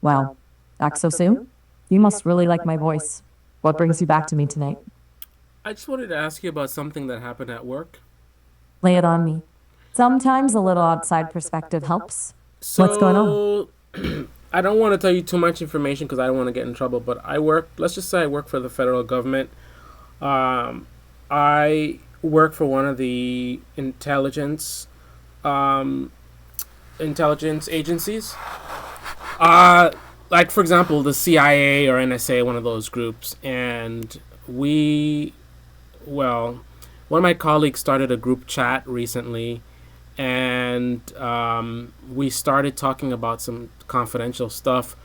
Wow. Back so soon? You must really like my voice. What brings you back to me tonight? I just wanted to ask you about something that happened at work. Lay it on me. Sometimes a little outside perspective helps. What's going on? So, I don't want to tell you too much information because I don't want to get in trouble, but let's just say I work for the federal government. Um, I work for one of the um, intelligence agencies. Uh, like, for example, the CIA or NSA, one of those groups. And we, well, one of my colleagues started a group chat recently, and we started talking about some confidential stuff,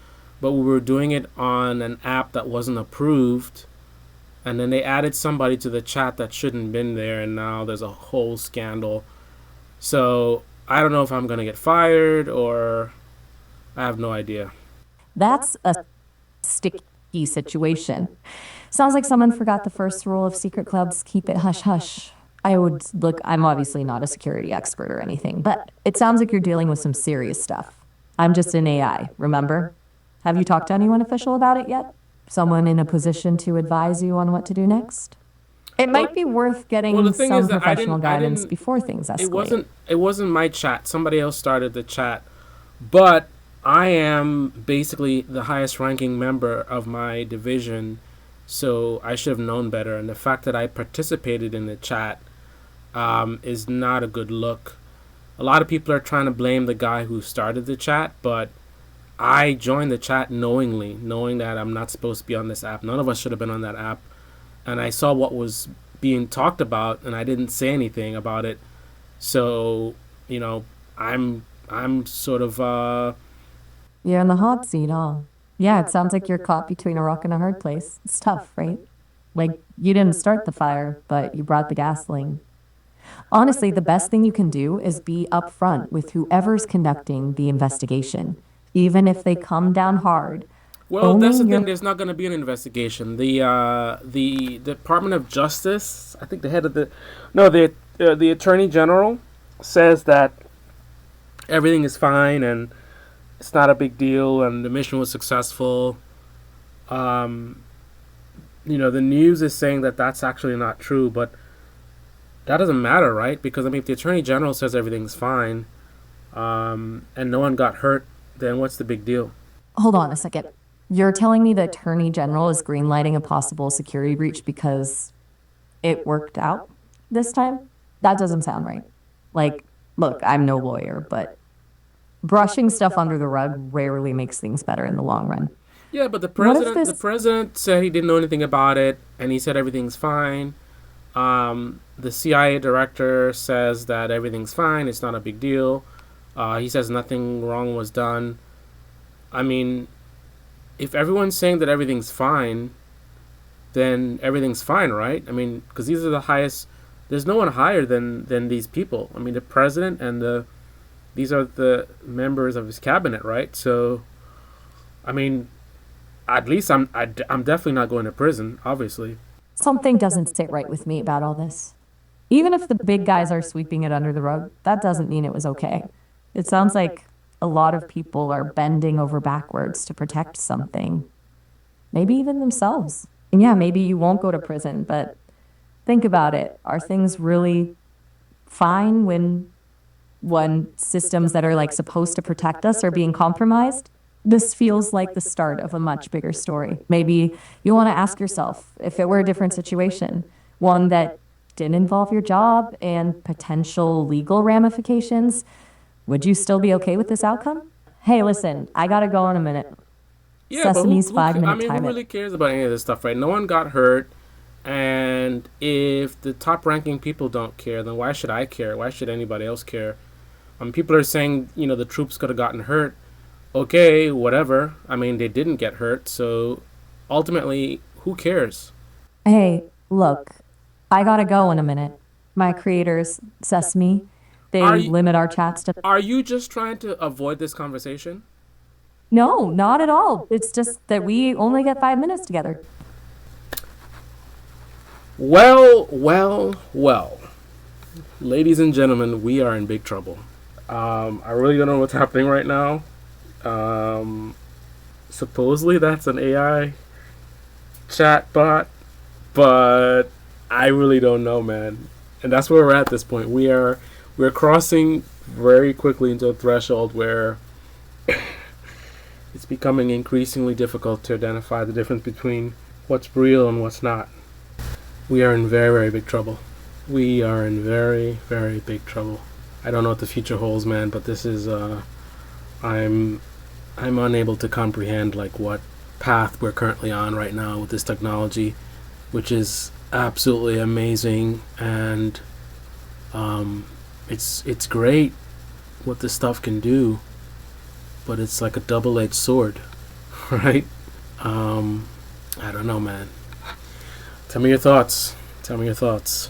but we were doing it on an app that wasn't approved. And then they added somebody to the chat that shouldn't have been there, and now there's a whole scandal. So I don't know if I'm gonna get fired or I have no idea. That's a sticky situation. Sounds like someone forgot the first rule of secret clubs, keep it hush hush. I would look, I'm obviously not a security expert or anything, but it sounds like you're dealing with some serious stuff. I'm just an AI, remember? Have you talked to anyone official about it yet? Someone in a position to advise you on what to do next? It Well, might be worth well, the getting thing is some that professional I guidance didn't. before things It escalate. wasn't my chat. Somebody else started the chat, but I am basically the highest ranking member of my division, so I should have known better. And the fact that I participated in the chat is not a good look. A lot of people are trying to blame the guy who started the chat, but I joined the chat knowingly, knowing that I'm not supposed to be on this app. None of us should have been on that app. And I saw what was being talked about, and I didn't say anything about it. So, you know, I'm sort of You're in the hot seat, huh? Yeah, it sounds like you're caught between a rock and a hard place. It's tough, right? Like, you didn't start the fire, but you brought the gasoline. Honestly, the best thing you can do is be upfront with whoever's conducting the investigation. Even if they come down hard, well, that's the owning thing. your. There's not going to be an investigation. The Department of Justice, I think the head of the no the Attorney General says that everything is fine and it's not a big deal and the mission was successful. Um, the news is saying that that's actually not true, but that doesn't matter, right? Because I mean, if the Attorney General says everything's fine, and no one got hurt, then what's the big deal? Hold on a second. You're telling me the Attorney General is greenlighting a possible security breach because it worked out this time? That doesn't sound right. Like, look, I'm no lawyer, but brushing stuff under the rug rarely makes things better in the long run. Yeah, but What if the this. president said he didn't know anything about it, and he said everything's fine. The CIA director says that everything's fine. It's not a big deal. He says nothing wrong was done. I mean, if everyone's saying that everything's fine, then everything's fine, right? I mean, because these are the highest. There's no one higher than these people. I mean, the president and these are the members of his cabinet, right? So, I mean, at least I'm definitely not going to prison, obviously. Something doesn't sit right with me about all this. Even if the big guys are sweeping it under the rug, that doesn't mean it was okay. It sounds like a lot of people are bending over backwards to protect something, maybe even themselves. And yeah, maybe you won't go to prison, but think about it. Are things really fine when systems that are like supposed to protect us are being compromised? This feels like the start of a much bigger story. Maybe you want to ask yourself if it were a different situation, one that didn't involve your job and potential legal ramifications, would you still be okay with this outcome? Hey, listen, I gotta go in a minute. Yeah, but who Sesame's who five I minute mean, who timer. really cares about any of this stuff, right? No one got hurt, and if the top-ranking people don't care, then why should I care? Why should anybody else care? People are saying the troops could have gotten hurt. Okay, whatever. I mean, they didn't get hurt, so ultimately, who cares? Hey, look, I gotta go in a minute. My creators, Sesame, Are they you limit our chats to. are you just trying to avoid this conversation? No, not at all. It's just that we only get 5 minutes together. Well, well, well. Ladies and gentlemen, we are in big trouble. I really don't know what's happening right now. Um, Supposedly that's an AI chat bot, but I really don't know, man. And that's where we're at this point. We're crossing very quickly into a threshold where it's becoming increasingly difficult to identify the difference between what's real and what's not. We are in very, very big trouble. We are in very, very big trouble. I don't know what the future holds, man, but this is I'm I'm unable to comprehend like what path we're currently on right now with this technology, which is absolutely amazing, and it's great what this stuff can do, but it's like a double-edged sword, right? I don't know, man. Tell me your thoughts. Tell me your thoughts.